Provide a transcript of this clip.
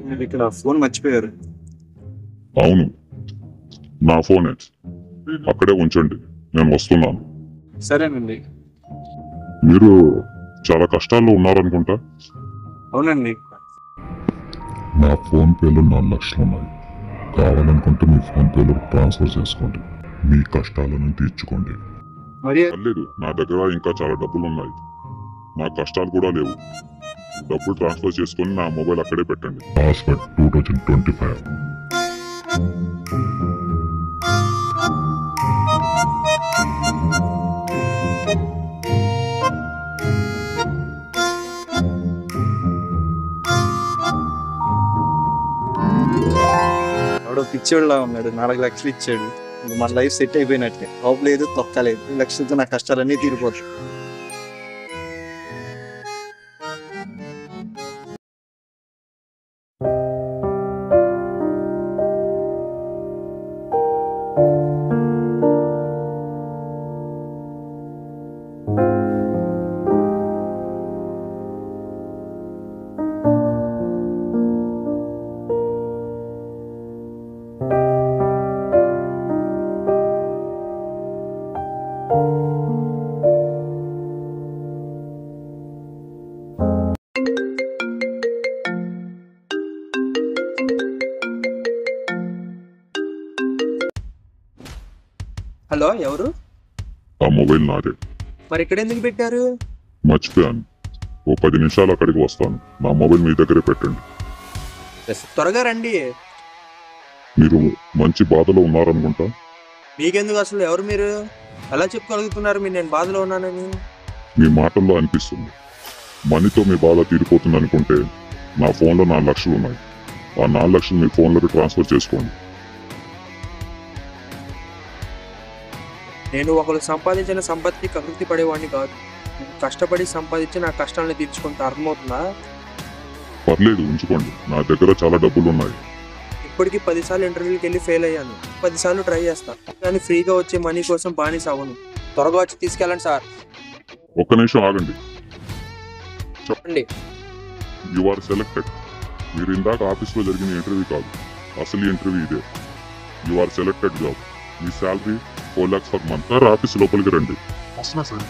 మీరు ఇక్కడ ఫోన్ మర్చిపోయారు. అవును, నా ఫోనే. అక్కడే ఉంచండి, నేను వస్తున్నాను. సరేనండి. మీరు చాలా కష్టాల్లో ఉన్నారనుకుంటా. అవునండి. నా ఫోన్ పేలో 4 లక్షలు ఉన్నాయి. కావాలనుకుంటే మీ ఫోన్ పేలో ట్రాన్స్ఫర్ చేసుకోండి. మీ కష్టాలను తీర్చుకోండి. మరి లేదు, నా దగ్గర ఇంకా చాలా డబ్బులు ఉన్నాయి. నా కష్టాలు కూడా లేవు. డబ్బులు ట్రాన్స్ఫర్ చేసుకొని నా మొబైల్ అక్కడే పెట్టండి. పాస్వర్డ్ 2025. ఎవడో పిచ్చోళ్ళ ఉన్నాడు, 4 లక్షలు ఇచ్చాడు. మన లైఫ్ సెట్ అయిపోయినట్టే. జాబ్ లేదు, తొక్కలేదు. 2 లక్షలతో నా కష్టాలన్నీ తీరిపోతాయి. హలో, ఎవరు? ఆ మొబైల్ నాదే. మరి ఇక్కడ ఎందుకు పెట్టారు? మర్చిపోయాను. ఓ 10 నిమిషాలు అక్కడికి వస్తాను. నా మొబైల్ మీ దగ్గరే పెట్టండి. త్వరగా రండి. మీరు మంచి బాధలో ఉన్నారనుకుంటా. మీకెందుకు అసలు? ఎవరు మీరు? ఎలా చెప్పుకోగలుగుతున్నారు మీరు నేను బాధలో ఉన్నానని? మీ మాటల్లో అనిపిస్తుంది. మనీతో మీ బాధ తీరిపోతుంది అనుకుంటే నా ఫోన్లో 4 లక్షలు ఉన్నాయి. ఆ 4 లక్షలు మీ ఫోన్లోకి ట్రాన్స్ఫర్ చేసుకోండి. నేను ఒకరు సంపాదించిన సంపత్తికి కకృతి పడేవాడిని కాదు. కష్టపడి సంపాదించి నా కష్టాలను తీర్చుకుంటే అర్థమవుతుందా? పర్లేదు, ఉంచుకోండి. నా దగ్గర చాలా డబ్బులు ఉన్నాయి. ఇప్పటికి 10 సార్లు ఇంటర్వ్యూకి వెళ్ళి ఫెయిల్ అయ్యాను. 10 సార్లు ట్రై చేస్తాను, కానీ ఫ్రీగా వచ్చే మనీ కోసం బానిస అవ్వను. త్వరగా వచ్చి తీసుకెళ్ళండి సార్. ఒక్క నిమిషం ఆగండి. చెప్పండి. You are selected. మీరు ఇందాక ఆఫీస్లో జరిగిన ఇంటర్వ్యూ కాదు, అసలు ఇంటర్వ్యూ ఇదే. You are selected job. మీ salary 4 lakhs per month. Office లోపలికి రండి. వస్తున్నా సార్.